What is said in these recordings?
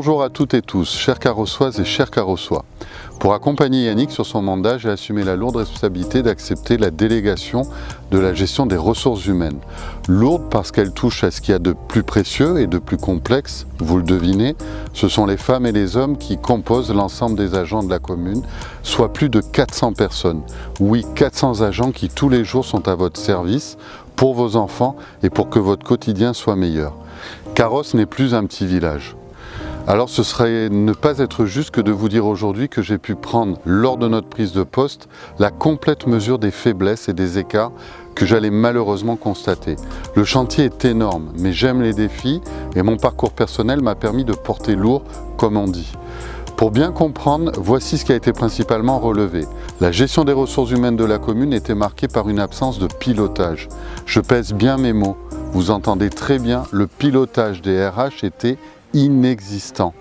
Bonjour à toutes et tous, chères carrossoises et chers carrossois. Pour accompagner Yannick sur son mandat, j'ai assumé la lourde responsabilité d'accepter la délégation de la gestion des ressources humaines. Lourde parce qu'elle touche à ce qu'il y a de plus précieux et de plus complexe, vous le devinez, ce sont les femmes et les hommes qui composent l'ensemble des agents de la commune, soit plus de 400 personnes. Oui, 400 agents qui tous les jours sont à votre service, pour vos enfants et pour que votre quotidien soit meilleur. Carros n'est plus un petit village. Alors ce serait ne pas être juste que de vous dire aujourd'hui que j'ai pu prendre, lors de notre prise de poste, la complète mesure des faiblesses et des écarts que j'allais malheureusement constater. Le chantier est énorme, mais j'aime les défis et mon parcours personnel m'a permis de porter lourd, comme on dit. Pour bien comprendre, voici ce qui a été principalement relevé. La gestion des ressources humaines de la commune était marquée par une absence de pilotage. Je pèse bien mes mots, vous entendez très bien, le pilotage des RH était inexistant.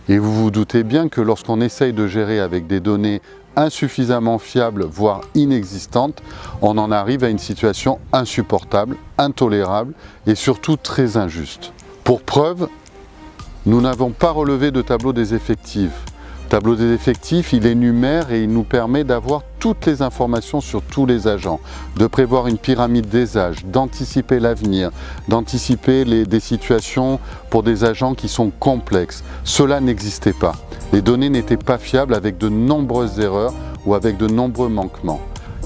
Et vous vous doutez bien que lorsqu'on essaye de gérer avec des données insuffisamment fiables, voire inexistantes, on en arrive à une situation insupportable, intolérable et surtout très injuste. Pour preuve, nous n'avons pas relevé de tableau des effectifs. Tableau des effectifs, il énumère et il nous permet d'avoir toutes les informations sur tous les agents, de prévoir une pyramide des âges, d'anticiper l'avenir, d'anticiper des situations pour des agents qui sont complexes. Cela n'existait pas. Les données n'étaient pas fiables avec de nombreuses erreurs ou avec de nombreux manquements.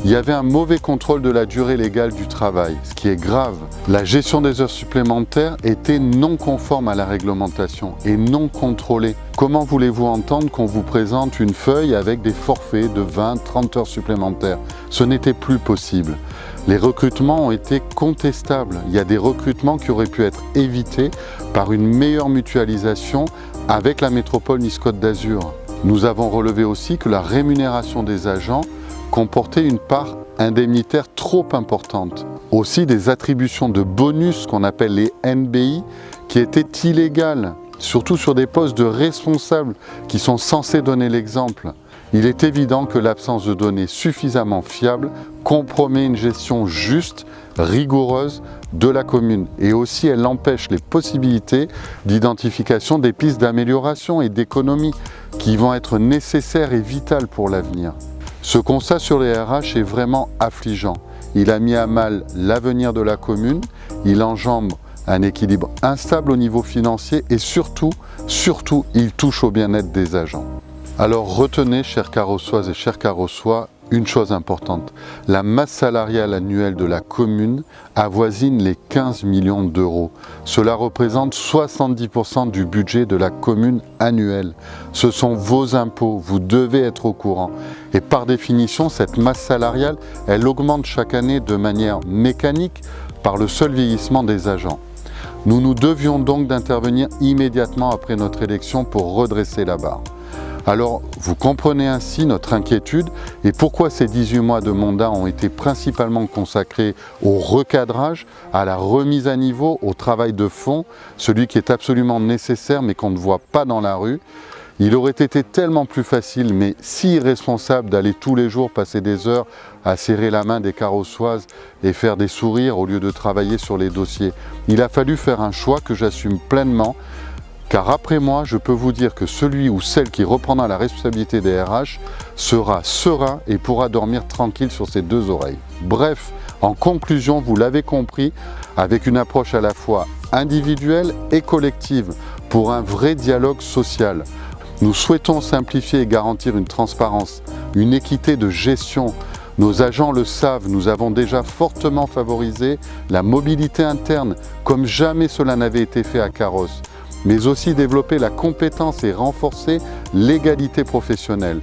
Il y avait un mauvais contrôle de la durée légale du travail, ce qui est grave. La gestion des heures supplémentaires était non conforme à la réglementation et non contrôlée. Comment voulez-vous entendre qu'on vous présente une feuille avec des forfaits de 20-30 heures supplémentaires? Ce n'était plus possible. Les recrutements ont été contestables. Il y a des recrutements qui auraient pu être évités par une meilleure mutualisation avec la métropole Nice-Côte d'Azur. Nous avons relevé aussi que la rémunération des agents comportait une part indemnitaire trop importante. Aussi des attributions de bonus qu'on appelle les NBI qui étaient illégales, surtout sur des postes de responsables qui sont censés donner l'exemple. Il est évident que l'absence de données suffisamment fiables compromet une gestion juste, rigoureuse de la commune et aussi elle empêche les possibilités d'identification des pistes d'amélioration et d'économie qui vont être nécessaires et vitales pour l'avenir. Ce constat sur les RH est vraiment affligeant. Il a mis à mal l'avenir de la commune, il engendre un équilibre instable au niveau financier et surtout, il touche au bien-être des agents. Alors retenez, chères carrossoises et chers carrossois, une chose importante. La masse salariale annuelle de la commune avoisine les 15 millions d'euros. Cela représente 70% du budget de la commune annuel. Ce sont vos impôts, vous devez être au courant. Et par définition, cette masse salariale, elle augmente chaque année de manière mécanique par le seul vieillissement des agents. Nous nous devions donc d'intervenir immédiatement après notre élection pour redresser la barre. Alors, vous comprenez ainsi notre inquiétude et pourquoi ces 18 mois de mandat ont été principalement consacrés au recadrage, à la remise à niveau, au travail de fond, celui qui est absolument nécessaire mais qu'on ne voit pas dans la rue. Il aurait été tellement plus facile, mais si irresponsable d'aller tous les jours passer des heures à serrer la main des carrossoises et faire des sourires au lieu de travailler sur les dossiers. Il a fallu faire un choix que j'assume pleinement. Car après moi, je peux vous dire que celui ou celle qui reprendra la responsabilité des RH sera serein et pourra dormir tranquille sur ses deux oreilles. Bref, en conclusion, vous l'avez compris, avec une approche à la fois individuelle et collective pour un vrai dialogue social. Nous souhaitons simplifier et garantir une transparence, une équité de gestion. Nos agents le savent, nous avons déjà fortement favorisé la mobilité interne, comme jamais cela n'avait été fait à Carros, mais aussi développer la compétence et renforcer l'égalité professionnelle.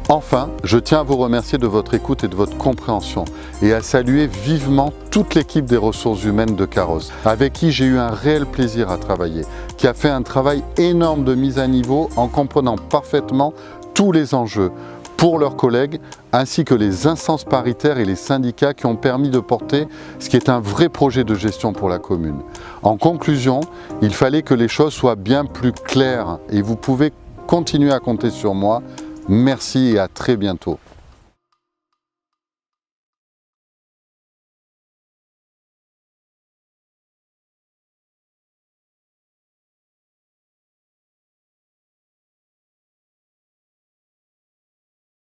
Enfin, je tiens à vous remercier de votre écoute et de votre compréhension et à saluer vivement toute l'équipe des ressources humaines de Carros, avec qui j'ai eu un réel plaisir à travailler, qui a fait un travail énorme de mise à niveau en comprenant parfaitement tous les enjeux pour leurs collègues, ainsi que les instances paritaires et les syndicats qui ont permis de porter ce qui est un vrai projet de gestion pour la commune. En conclusion, il fallait que les choses soient bien plus claires et vous pouvez continuer à compter sur moi. Merci et à très bientôt.